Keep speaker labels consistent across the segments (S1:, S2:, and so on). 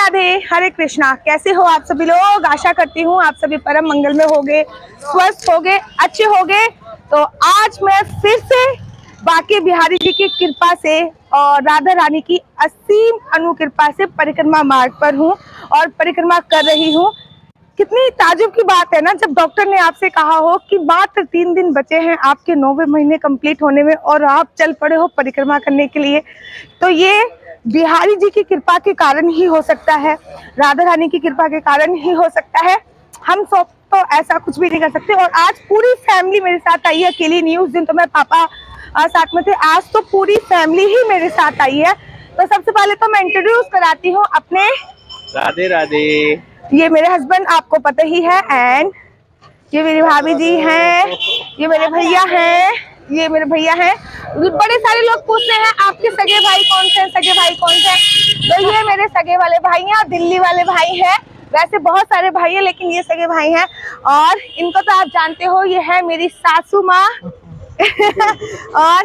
S1: राधे, हरे कृष्णा। कैसे हो आप सभी लोग? आशा करती हूँ आप सभी परम मंगल में होगे, स्वस्थ होगे, अच्छे होगे। तो आज मैं फिर से बांके बिहारी जी की कृपा से और राधा रानी की असीम अनुकृपा से परिक्रमा मार्ग पर हूँ और परिक्रमा कर रही हूँ। कितनी ताजुब की बात है ना, जब डॉक्टर ने आपसे कहा हो कि मात्र 3 दिन बचे हैं आपके 9वें महीने कंप्लीट होने में और आप चल पड़े हो परिक्रमा करने के लिए। तो ये बिहारी जी की कृपा के कारण ही हो सकता है, राधा रानी की कृपा के कारण ही हो सकता है। हम सब तो ऐसा कुछ भी नहीं कर सकते। और आज पूरी फैमिली मेरे साथ आई है, अकेली नहीं। उस दिन तो मैं पापा साथ में थे, आज तो पूरी फैमिली ही मेरे साथ आई है। तो सबसे पहले तो मैं इंट्रोड्यूस कराती हूँ अपने। राधे राधे। ये मेरे हस्बैंड, आपको पता ही है। एंड ये मेरी भाभी जी हैं, ये मेरे भैया हैं, ये मेरे भैया हैं। बड़े सारे लोग पूछते हैं आपके सगे भाई कौन से हैं, सगे भाई कौन से हैं। तो ये मेरे सगे वाले भाई हैं, दिल्ली वाले भाई हैं। वैसे बहुत सारे भाई हैं लेकिन ये सगे भाई हैं। और इनको तो आप जानते हो, ये है मेरी सासू माँ और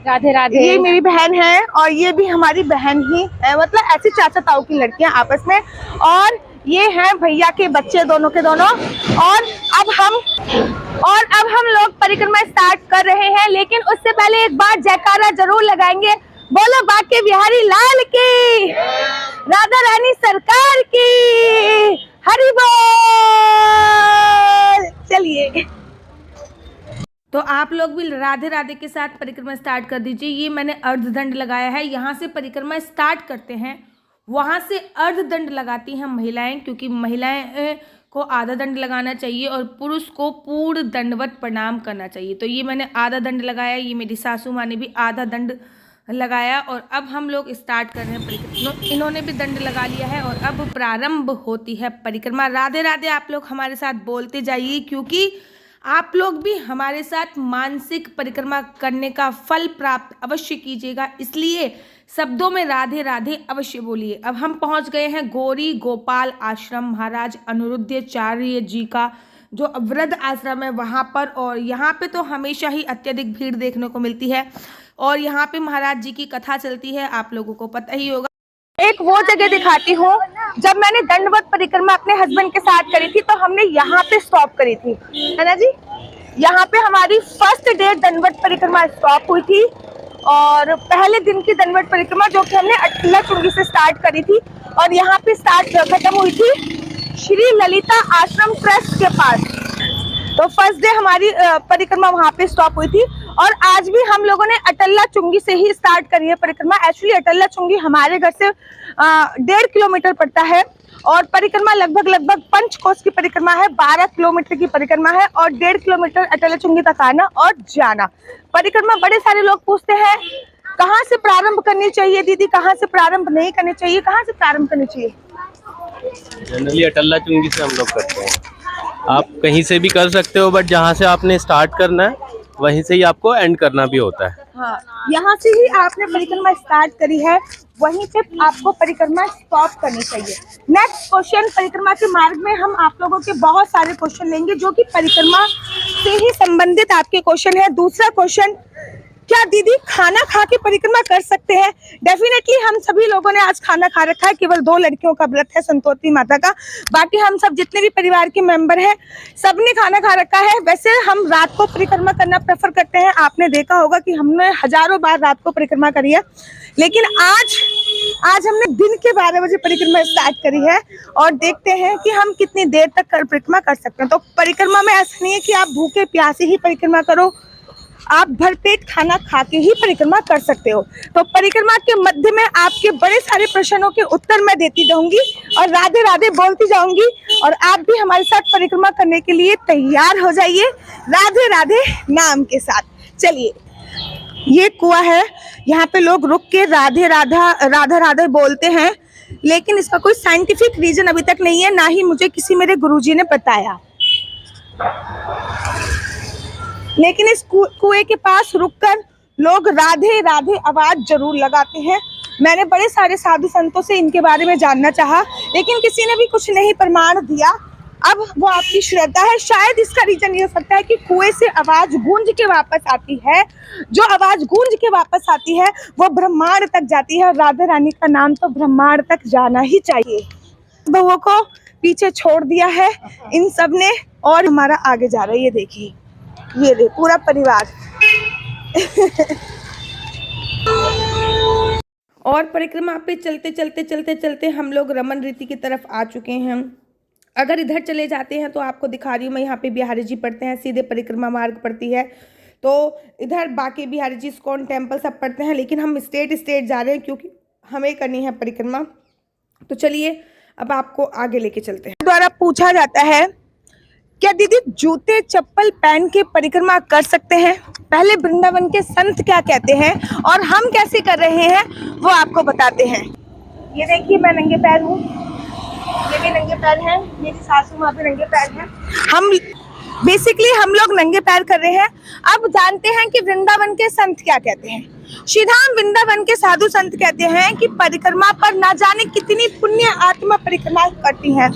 S2: राधे राधे,
S1: ये मेरी बहन है और ये भी हमारी बहन ही है, मतलब ऐसी चाचा ताऊ की लड़कियां आपस में। और ये हैं भैया के बच्चे, दोनों के दोनों। और अब हम लोग परिक्रमा स्टार्ट कर रहे हैं, लेकिन उससे पहले एक बार जयकारा जरूर लगाएंगे। बोलो बांके बिहारी लाल की, राधा रानी सरकार की, हरि बोल। चलिए,
S2: तो आप लोग भी राधे राधे के साथ परिक्रमा स्टार्ट कर दीजिए। ये मैंने अर्धदंड लगाया है, यहाँ से परिक्रमा स्टार्ट करते हैं, वहाँ से अर्धदंड लगाती हैं महिलाएं, क्योंकि महिलाएं को आधा दंड लगाना चाहिए और पुरुष को पूर्ण दंडवत प्रणाम करना चाहिए। तो ये मैंने आधा दंड लगाया, ये मेरी सासू माँ ने भी आधा दंड लगाया। और अब हम लोग स्टार्ट कर रहे हैं परिक्रमा। इन्होंने भी दंड लगा लिया है और अब प्रारंभ होती है परिक्रमा। राधे राधे आप लोग हमारे साथ बोलते जाइए, क्योंकि आप लोग भी हमारे साथ मानसिक परिक्रमा करने का फल प्राप्त अवश्य कीजिएगा, इसलिए शब्दों में राधे राधे अवश्य बोलिए। अब हम पहुंच गए हैं गौरी गोपाल आश्रम, महाराज अनिरुद्धाचार्य जी का जो वृद्ध आश्रम है वहां पर। और यहाँ पे तो हमेशा ही अत्यधिक भीड़ देखने को मिलती है और यहाँ पे महाराज जी की कथा चलती है, आप लोगों को पता ही होगा।
S1: एक वो जगह दिखाती हूँ, जब मैंने दंडवत परिक्रमा अपने हस्बैंड के साथ करी थी तो हमने यहाँ पे स्टॉप करी थी, है ना जी। यहाँ पे हमारी फर्स्ट डे दंडवत परिक्रमा स्टॉप हुई थी और पहले दिन की दंडवत परिक्रमा जो कि हमने अटला चुंगी से स्टार्ट करी थी और यहाँ पे खत्म हुई थी श्री ललिता आश्रम ट्रस्ट के पास। तो फर्स्ट डे हमारी परिक्रमा वहाँ पे स्टॉप हुई थी। और आज भी हम लोगों ने अटल्ला चुंगी से ही स्टार्ट करी है परिक्रमा। एक्चुअली अटल्ला चुंगी हमारे घर से 1.5 किलोमीटर पड़ता है और परिक्रमा लगभग पंचकोश की परिक्रमा है, 12 किलोमीटर की परिक्रमा है और 1.5 किलोमीटर अटल्ला चुंगी तक आना और जाना। परिक्रमा बड़े सारे लोग पूछते हैं कहाँ से प्रारंभ करनी चाहिए दीदी, कहाँ से प्रारंभ नहीं करनी चाहिए, कहाँ से प्रारंभ करनी चाहिए?
S3: जनरली अटल्ला चुंगी से हम लोग करते हैं। आप कहीं से भी कर सकते हो, बट जहाँ से आपने स्टार्ट करना है वहीं से ही आपको एंड करना भी होता है।
S1: हाँ, यहाँ से ही आपने परिक्रमा स्टार्ट करी है, वहीं पे आपको परिक्रमा स्टॉप करनी चाहिए। नेक्स्ट क्वेश्चन, परिक्रमा के मार्ग में हम आप लोगों के बहुत सारे क्वेश्चन लेंगे जो कि परिक्रमा से ही संबंधित आपके क्वेश्चन है। दूसरा क्वेश्चन, क्या दीदी खाना खा के परिक्रमा कर सकते हैं? डेफिनेटली हम सभी लोगों ने आज खाना खा रखा है, केवल 2 लड़कियों का व्रत है संतोषी माता का, बाकी हम सब जितने भी परिवार के मेंबर हैं सबने खाना खा रखा है। वैसे हम रात को परिक्रमा करना प्रेफर करते हैं, आपने देखा होगा कि हमने हजारों बार रात को परिक्रमा करी है, लेकिन आज हमने दिन के 12 बजे परिक्रमा स्टार्ट करी है और देखते हैं कि हम कितनी देर तक परिक्रमा कर सकते हैं। तो परिक्रमा में ऐसा नहीं है कि आप भूखे प्यासे ही परिक्रमा करो, आप भरपेट खाना खा के ही परिक्रमा कर सकते हो। तो परिक्रमा के मध्य में आपके बड़े सारे प्रश्नों के उत्तर मैं देती जाऊंगी और राधे राधे बोलती जाऊंगी और आप भी हमारे साथ परिक्रमा करने के लिए तैयार हो जाइए राधे राधे नाम के साथ। चलिए, ये कुआं है, यहाँ पे लोग रुक के राधे राधे बोलते हैं, लेकिन इसका कोई साइंटिफिक रीजन अभी तक नहीं है, ना ही मुझे किसी मेरे गुरुजी ने बताया। लेकिन इस कुएं के पास रुककर लोग राधे राधे आवाज जरूर लगाते हैं। मैंने बड़े सारे साधु संतों से इनके बारे में जानना चाहा, लेकिन किसी ने भी कुछ नहीं प्रमाण दिया। अब वो आपकी श्रद्धा है। शायद इसका रीजन ये हो सकता है कि कुएं से आवाज गूंज के वापस आती है, जो आवाज गूंज के वापस आती है वो ब्रह्मांड तक जाती है, और राधा रानी का नाम तो ब्रह्मांड तक जाना ही चाहिए। बहुओं को पीछे छोड़ दिया है इन सब ने, और हमारा आगे जा रहा है। ये देखिए, ये देखिए पूरा परिवार।
S2: और परिक्रमा पे चलते चलते चलते चलते हम लोग रमन रीति की तरफ आ चुके हैं। अगर इधर चले जाते हैं तो आपको दिखा रही हूँ मैं, यहाँ पे बिहारी जी पड़ते हैं, सीधे परिक्रमा मार्ग पड़ती है। तो इधर बाकी बिहारी जी इस्कॉन टेम्पल सब पड़ते हैं, लेकिन हम स्टेट जा रहे हैं क्योंकि हमें करनी है परिक्रमा। तो चलिए अब आपको आगे लेके चलते हैं।
S1: द्वारा पूछा जाता है, क्या दीदी जूते चप्पल पहन के परिक्रमा कर सकते हैं? पहले वृंदावन के संत क्या कहते हैं और हम कैसे कर रहे हैं वो आपको बताते हैं। ये देखिए मैं नंगे पैर हूँ, ये भी नंगे पैर है, मेरी सासू माँ भी नंगे पैर है। हम लोग नंगे पैर कर रहे हैं। अब जानते हैं कि वृंदावन के संत क्या कहते हैं। श्रीधाम वृंदावन के साधु संत कहते हैं कि परिक्रमा पर ना जाने कितनी पुण्य आत्मा परिक्रमा करती हैं।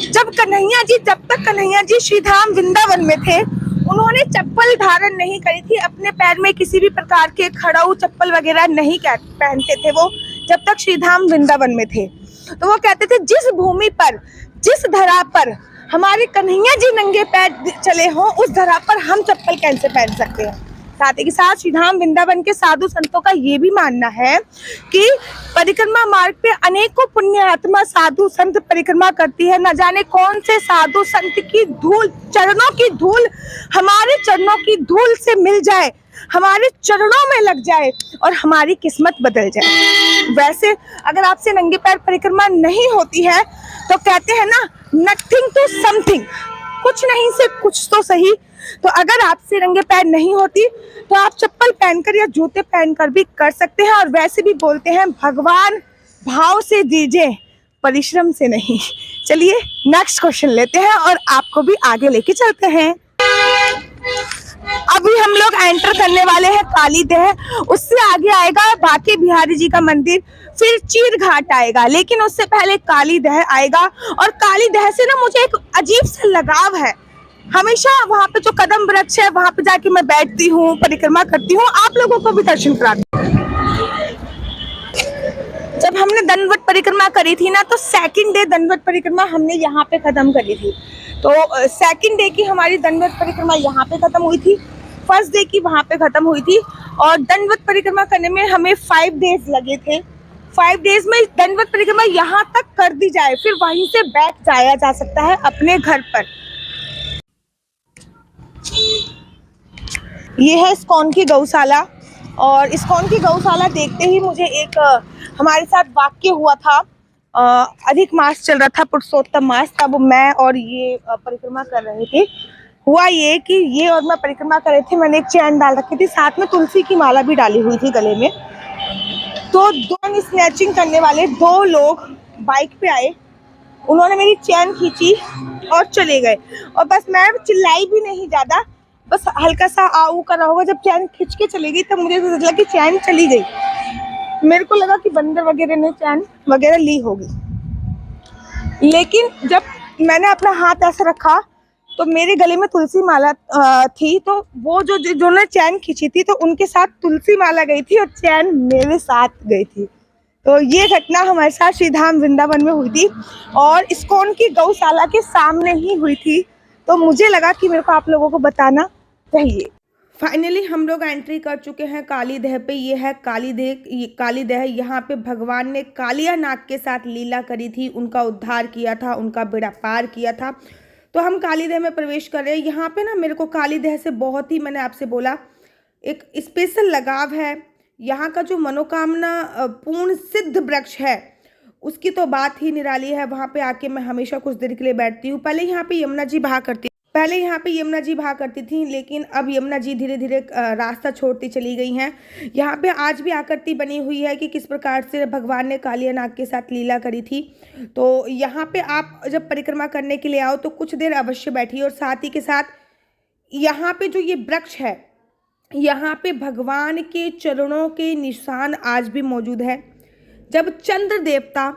S1: जब तक कन्हैया जी श्रीधाम वृंदावन में थे, उन्होंने चप्पल धारण नहीं करी थी, अपने पैर में किसी भी प्रकार के खड़ाऊ चप्पल वगैरह नहीं पहनते थे वो, जब तक श्रीधाम वृंदावन में थे। तो वो कहते थे जिस भूमि पर, जिस धरा पर हमारे कन्हैया जी नंगे पैर चले हों, उस धरा पर हम चप्पल कैसे पहन सकते हैं। साथ ही के साथ श्रीधाम वृंदावन के साधु संतों का ये भी मानना है कि परिक्रमा मार्ग पे अनेकों पुण्य आत्मा साधु संत परिक्रमा करती है। न जाने कौन से साधु संत की धूल, चरणों की धूल हमारे चरणों की धूल से मिल जाए, हमारे चरणों में लग जाए और हमारी किस्मत बदल जाए। वैसे अगर आपसे नंगे पैर परिक्रमा नहीं होती है तो कहते हैं ना, नथिंग टू समथिंग, कुछ नहीं से कुछ तो सही। तो अगर आपसे नंगे पैर नहीं होती तो आप चप्पल पहनकर या जूते पहनकर भी कर सकते हैं। और वैसे भी बोलते हैं भगवान भाव से दीजिए, परिश्रम से नहीं। चलिए नेक्स्ट क्वेश्चन लेते हैं और आपको भी आगे लेके चलते हैं। अभी हम लोग एंटर करने वाले हैं काली दह, उससे आगे आएगा बाके बिहारी जी का मंदिर, फिर चीर घाट आएगा, लेकिन उससे पहले काली दह आएगा। और काली दह से ना मुझे एक अजीब सा लगाव है। हमेशा वहाँ पे जो कदम वृक्ष है वहाँ पे जाके मैं बैठती हूँ, परिक्रमा करती हूँ, आप लोगों को भी दर्शन कराती हूँ। जब हमने दंडवत परिक्रमा करी थी ना, तो सेकंड डे दंडवत परिक्रमा हमने यहाँ पे खत्म करी थी। तो सेकंड डे की हमारी दंडवत परिक्रमा यहाँ पे खत्म हुई थी, फर्स्ट डे की वहाँ पे खत्म हुई थी। और दंडवत परिक्रमा करने में हमें 5 डेज लगे थे। 5 डेज में दंडवत परिक्रमा यहाँ तक कर दी जाए, फिर वहीं से बैठ जाया जा सकता है अपने घर पर। ये है इस्कॉन की गौशाला, और इस्कॉन की गौशाला देखते ही मुझे एक हमारे साथ वाक्य हुआ था। अधिक मास चल रहा था, पुरुषोत्तम मास, तब मैं और ये परिक्रमा कर रहे थे। हुआ ये कि ये और मैं परिक्रमा कर रहे थे, मैंने एक चैन डाल रखी थी, साथ में तुलसी की माला भी डाली हुई थी गले में। तो 2 स्नैचिंग करने वाले 2 लोग बाइक पे आए, उन्होंने मेरी चैन खींची और चले गए। और बस मैं चिल्लाई भी नहीं ज़्यादा, बस हल्का सा आऊ कर रहा होगा। जब चैन खींच के चली गई तब मुझे लगा कि चैन चली गई। मेरे को लगा कि बंदर वगैरह ने चैन वगैरह ली होगी, लेकिन जब मैंने अपना हाथ ऐसा रखा तो मेरे गले में तुलसी माला थी। तो वो जिन्होंने चैन खींची थी तो उनके साथ तुलसी माला गई थी और चैन मेरे साथ गई थी। तो ये घटना हमारे साथ श्रीधाम वृंदावन में हुई थी और इस्कॉन की गौशाला के सामने ही हुई थी। तो मुझे लगा कि मेरे को आप लोगों को बताना चाहिए।
S2: फाइनली हम लोग एंट्री कर चुके हैं काली दह पे। ये है काली दह। यहाँ पे भगवान ने कालिया नाग के साथ लीला करी थी, उनका उद्धार किया था, उनका बेड़ा पार किया था। तो हम काली दह में प्रवेश कर रहे हैं। यहाँ पे ना मेरे को काली दह से बहुत ही, मैंने आपसे बोला, एक स्पेशल लगाव है। यहाँ का जो मनोकामना पूर्ण सिद्ध वृक्ष है उसकी तो बात ही निराली है। वहाँ पे आके मैं हमेशा कुछ देर के लिए बैठती हूँ। पहले यहाँ पे यमुना जी बहा करती थी, लेकिन अब यमुना जी धीरे धीरे रास्ता छोड़ती चली गई हैं। यहाँ पे आज भी आकृति बनी हुई है कि किस प्रकार से भगवान ने कालिया नाग के साथ लीला करी थी। तो यहाँ पे आप जब परिक्रमा करने के लिए आओ तो कुछ देर अवश्य बैठिए। और साथ ही के साथ यहाँ पे जो ये वृक्ष है, यहाँ पे भगवान के चरणों के निशान आज भी मौजूद है। जब चंद्र देवता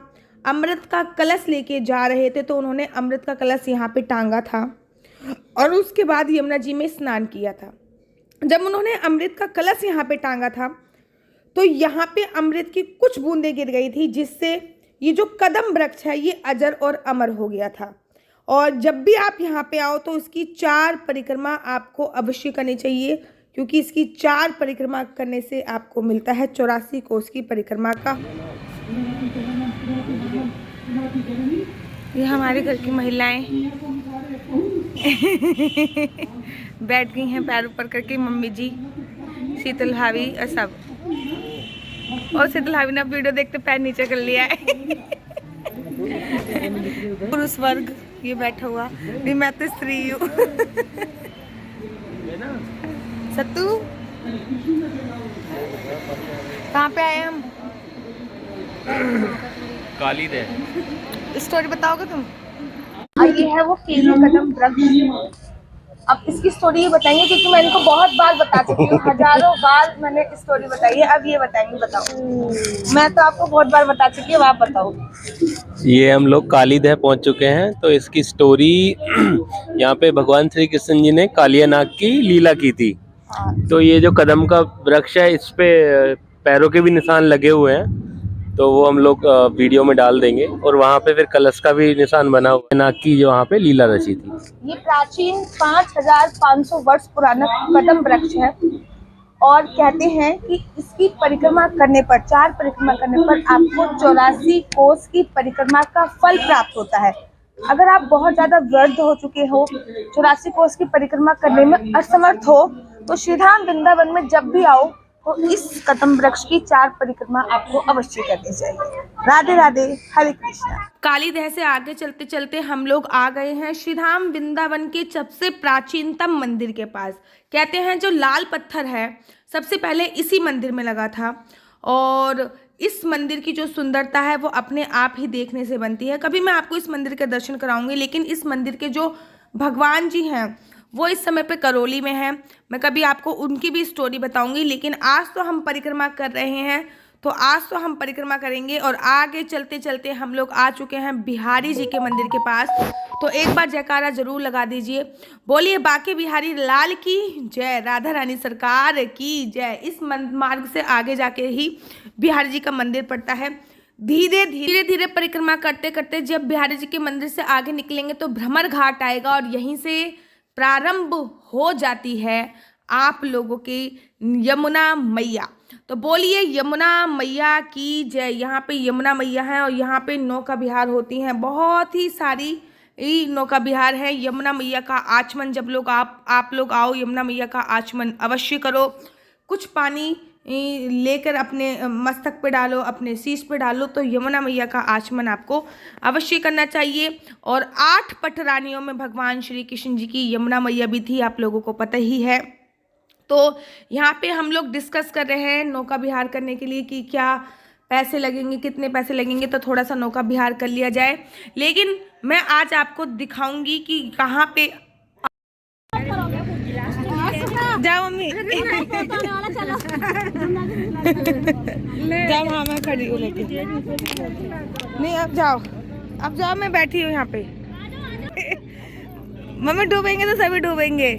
S2: अमृत का कलश लेके जा रहे थे, तो उन्होंने अमृत का कलश यहाँ पे टांगा था और उसके बाद यमुना जी में स्नान किया था। जब उन्होंने अमृत का कलश यहाँ पे टांगा था तो यहाँ पे अमृत की कुछ बूंदें गिर गई थी, जिससे ये जो कदम वृक्ष है ये अजर और अमर हो गया था। और जब भी आप यहाँ पे आओ तो इसकी 4 परिक्रमा आपको अवश्य करनी चाहिए, क्योंकि इसकी 4 परिक्रमा करने से आपको मिलता है 84 कोस की परिक्रमा का। ये हमारे घर की महिलाएं बैठ गई हैं पैर ऊपर करके, मम्मी जी, शीतल भाभी और सब। और शीतल भाभी ने वीडियो देखते पैर नीचे कर लिया है। पुरुष वर्ग ये बैठा हुआ, भी मैं तो स्त्री हूँ। सत्तू कहाँ पे आए हम?
S3: कालीद है।
S2: स्टोरी बताओगे तुम?
S1: ये है वो केले कदम वृक्ष। अब इसकी स्टोरी ये बताएंगे, क्योंकि मैं इनको बहुत बार बता चुकी हूँ, हजारों बार मैंने स्टोरी बताई है। अब ये बताएंगे, बताओ। मैं तो आपको बहुत बार बता चुकी हूँ, आप बताओ।
S3: ये हम लोग कालीदह पहुंच चुके हैं। तो इसकी स्टोरी यहाँ पे भगवान श्री कृष्ण जी ने कालिया नाग की लीला की थी। तो ये जो कदम का वृक्ष है, इस पे पैरों के भी निशान लगे हुए हैं, तो वो हम लोग वीडियो में डाल देंगे। और वहाँ पे फिर कलश का भी निशान बना हुआ है, नाग की जो वहाँ पे लीला रची थी।
S1: ये प्राचीन 5500 वर्ष पुराना कदम वृक्ष है और कहते हैं कि इसकी परिक्रमा करने पर, 4 परिक्रमा करने पर आपको 84 कोस की परिक्रमा का फल प्राप्त होता है। अगर आप बहुत ज्यादा वृद्ध हो चुके हो, 84 कोस की परिक्रमा करने में असमर्थ हो, तो श्रीधाम वृंदावन में जब भी आओ तो इस कदम वृक्ष की 4 परिक्रमा आपको अवश्य करनी चाहिए। राधे राधे, हरे कृष्णा।
S2: कालीदह से आगे चलते चलते हम लोग आ गए हैं श्रीधाम वृंदावन के सबसे प्राचीनतम मंदिर के पास। कहते हैं जो लाल पत्थर है सबसे पहले इसी मंदिर में लगा था, और इस मंदिर की जो सुंदरता है वो अपने आप ही देखने से बनती है। कभी मैं आपको इस मंदिर के दर्शन कराऊंगी, लेकिन इस मंदिर के जो भगवान जी हैं वो इस समय पे करौली में हैं। मैं कभी आपको उनकी भी स्टोरी बताऊंगी, लेकिन आज तो हम परिक्रमा कर रहे हैं, तो आज तो हम परिक्रमा करेंगे। और आगे चलते चलते हम लोग आ चुके हैं बिहारी जी के मंदिर के पास। तो एक बार जयकारा जरूर लगा दीजिए, बोलिए बांके बिहारी लाल की जय, राधा रानी सरकार की जय। इस मार्ग से आगे जाके ही बिहारी जी का मंदिर पड़ता है। धीरे धीरे परिक्रमा करते करते जब बिहारी जी के मंदिर से आगे निकलेंगे तो भ्रमर घाट आएगा, और यहीं से प्रारंभ हो जाती है आप लोगों की यमुना मैया। तो बोलिए यमुना मैया की जय। यहाँ पे यमुना मैया है और यहाँ पे नौका विहार होती हैं, बहुत ही सारी नौका विहार है। यमुना मैया का आचमन जब लोग आप लोग आओ, यमुना मैया का आचमन अवश्य करो। कुछ पानी लेकर अपने मस्तक पे डालो, अपने शीश पे डालो, तो यमुना मैया का आचमन आपको अवश्य करना चाहिए। और 8 पटरानियों में भगवान श्री कृष्ण जी की यमुना मैया भी थी, आप लोगों को पता ही है। तो यहाँ पे हम लोग डिस्कस कर रहे हैं नौका विहार करने के लिए कि क्या पैसे लगेंगे, कितने पैसे लगेंगे, तो थोड़ा सा नौका विहार कर लिया जाए। लेकिन मैं आज आपको दिखाऊंगी कि कहाँ पे जाओ मम्मी, जाओ। हाँ मैं खड़ी हूँ लेके, नहीं अब जाओ, अब जाओ, मैं बैठी हूँ यहाँ पे। मम्मी डूबेंगे तो सभी डूबेंगे।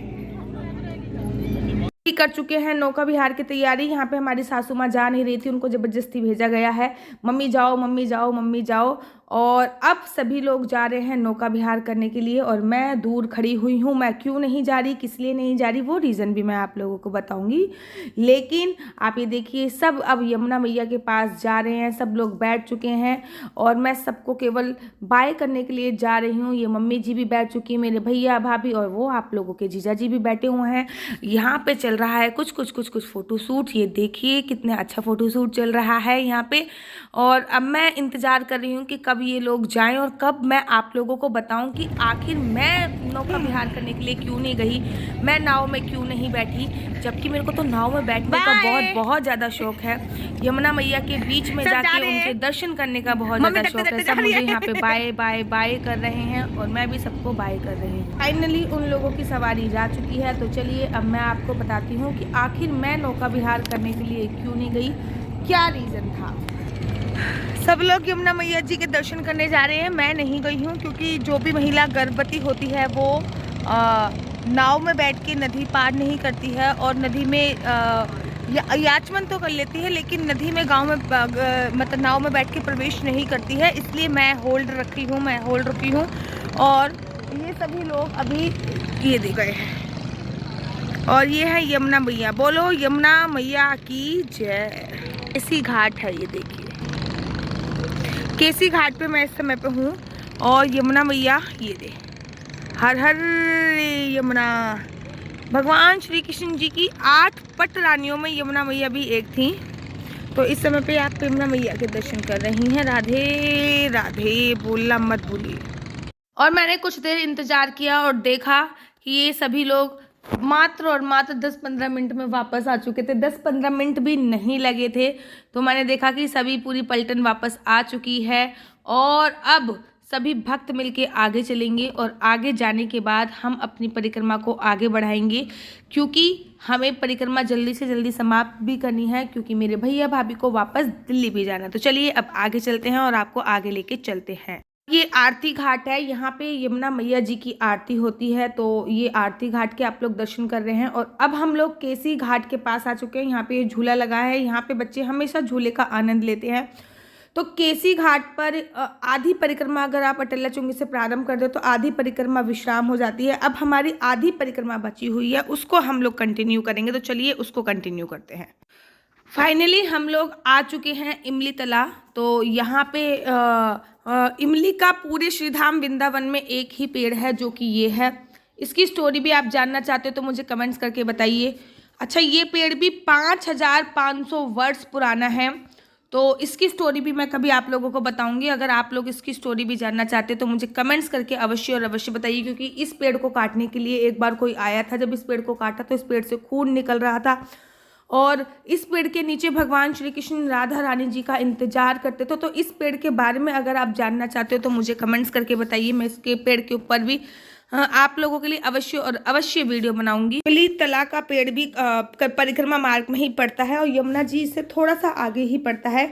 S2: कर चुके हैं नौका विहार की तैयारी। यहाँ पे हमारी सासू माँ जा नहीं रही थी, उनको जबरदस्ती भेजा गया है, मम्मी जाओ मम्मी जाओ मम्मी जाओ। और अब सभी लोग जा रहे हैं नौका विहार करने के लिए, और मैं दूर खड़ी हुई हूँ। मैं क्यों नहीं जा रही, किस लिए नहीं जा रही, वो रीज़न भी मैं आप लोगों को बताऊंगी। लेकिन आप ये देखिए, सब अब यमुना मैया के पास जा रहे हैं, सब लोग बैठ चुके हैं और मैं सबको केवल बाय करने के लिए जा रही हूँ। ये मम्मी जी भी बैठ चुकी है, मेरे भैया भाभी, और वो आप लोगों के जीजा जी भी बैठे हुए हैं। यहाँ पे चल रहा है कुछ फोटो शूट। ये देखिए कितने अच्छा फोटो शूट चल रहा है यहाँ पे। और अब मैं इंतज़ार कर रही हूँ कि कब ये लोग जाएं और कब मैं आप लोगों को बताऊं कि आखिर मैं नौका विहार करने के लिए क्यों नहीं गई, मैं नाव में क्यों नहीं बैठी, जबकि मेरे को तो नाव में बैठने का बहुत ज़्यादा शौक है। यमुना मैया के बीच में जाके उनके दर्शन करने का बहुत ज़्यादा शौक है। सब मुझे यहाँ पे बाय बाय बाय कर रहे हैं और मैं भी सबको बाय कर रही हूँ। फाइनली उन लोगों की सवारी जा चुकी है। तो चलिए अब मैं आपको बताती हूँ कि आखिर मैं नौका विहार करने के लिए क्यों नहीं गई, क्या रीज़न था। सब लोग यमुना मैया जी के दर्शन करने जा रहे हैं। मैं नहीं गई हूँ क्योंकि जो भी महिला गर्भवती होती है वो नाव में बैठ के नदी पार नहीं करती है और नदी में याचमन तो कर लेती है, लेकिन नदी में गांव में मतलब नाव में बैठ के प्रवेश नहीं करती है। इसलिए मैं होल्ड रुकी हूँ और ये सभी लोग अभी ये दे गए हैं और ये है यमुना मैया। बोलो यमुना मैया की जय। केसी घाट है, ये देखिए केसी घाट पे मैं इस समय पे हूँ और यमुना मैया ये दे। हर हर यमुना। भगवान श्री कृष्ण जी की 8 पट रानियों में यमुना मैया भी एक थी। तो इस समय पे आप यमुना मैया के दर्शन कर रही हैं। राधे राधे बोलना मत भूलिए। और मैंने कुछ देर इंतज़ार किया और देखा कि ये सभी लोग मात्र और मात्र 10-15 मिनट में वापस आ चुके थे। 10-15 मिनट भी नहीं लगे थे तो मैंने देखा कि सभी पूरी पलटन वापस आ चुकी है और अब सभी भक्त मिलके आगे चलेंगे और आगे जाने के बाद हम अपनी परिक्रमा को आगे बढ़ाएंगे क्योंकि हमें परिक्रमा जल्दी से जल्दी समाप्त भी करनी है क्योंकि मेरे भैया भाभी को वापस दिल्ली भी जाना है। तो चलिए अब आगे चलते हैं और आपको आगे लेके चलते हैं। ये आरती घाट है, यहाँ पे यमुना मैया जी की आरती होती है। तो ये आरती घाट के आप लोग दर्शन कर रहे हैं और अब हम लोग केसी घाट के पास आ चुके हैं। यहाँ पे झूला लगा है, यहाँ पे बच्चे हमेशा झूले का आनंद लेते हैं। तो केसी घाट पर आधी परिक्रमा अगर आप अटल्ला चुंगी से प्रारंभ कर दो तो आधी परिक्रमा विश्राम हो जाती है। अब हमारी आधी परिक्रमा बची हुई है, उसको हम लोग कंटिन्यू करेंगे। तो चलिए उसको कंटिन्यू करते हैं। फाइनली हम लोग आ चुके हैं इमली तला। तो यहाँ पे इमली का पूरे श्रीधाम वृंदावन में एक ही पेड़ है जो कि ये है। इसकी स्टोरी भी आप जानना चाहते हो तो मुझे कमेंट्स करके बताइए। अच्छा, ये पेड़ भी 5500 वर्ष पुराना है। तो इसकी स्टोरी भी मैं कभी आप लोगों को बताऊंगी। अगर आप लोग इसकी स्टोरी भी जानना चाहते तो मुझे कमेंट्स करके अवश्य और अवश्य बताइए क्योंकि इस पेड़ को काटने के लिए एक बार कोई आया था। जब इस पेड़ को काटा तो इस पेड़ से खून निकल रहा था और इस पेड़ के नीचे भगवान श्री कृष्ण राधा रानी जी का इंतजार करते थे। तो इस पेड़ के बारे में अगर आप जानना चाहते हो तो मुझे कमेंट्स करके बताइए। मैं इसके पेड़ के ऊपर भी आप लोगों के लिए अवश्य और अवश्य वीडियो बनाऊंगी। इमली तला का पेड़ भी परिक्रमा मार्ग में ही पड़ता है और यमुना जी से थोड़ा सा आगे ही पड़ता है।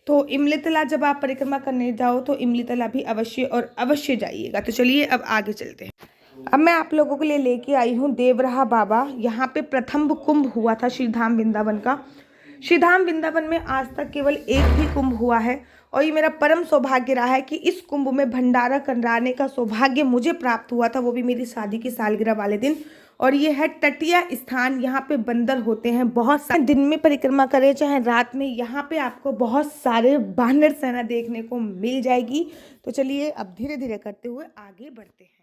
S2: तो इमली तला जब आप परिक्रमा करने जाओ तो इमली तला भी अवश्य और अवश्य जाइएगा। तो चलिए अब आगे चलते हैं। अब मैं आप लोगों के लिए लेके आई हूँ देवराहा बाबा। यहाँ पे प्रथम कुंभ हुआ था श्रीधाम वृंदावन का। श्रीधाम वृंदावन में आज तक केवल एक ही कुंभ हुआ है और ये मेरा परम सौभाग्य रहा है कि इस कुंभ में भंडारा कराने का सौभाग्य मुझे प्राप्त हुआ था, वो भी मेरी शादी की सालगिरह वाले दिन। और ये है तटीय स्थान। यहाँ पे बंदर होते हैं बहुत सारे। दिन में परिक्रमा करें चाहे रात में, यहाँ पे आपको बहुत सारे बानर सेना देखने को मिल जाएगी। तो चलिए अब धीरे धीरे करते हुए आगे बढ़ते हैं।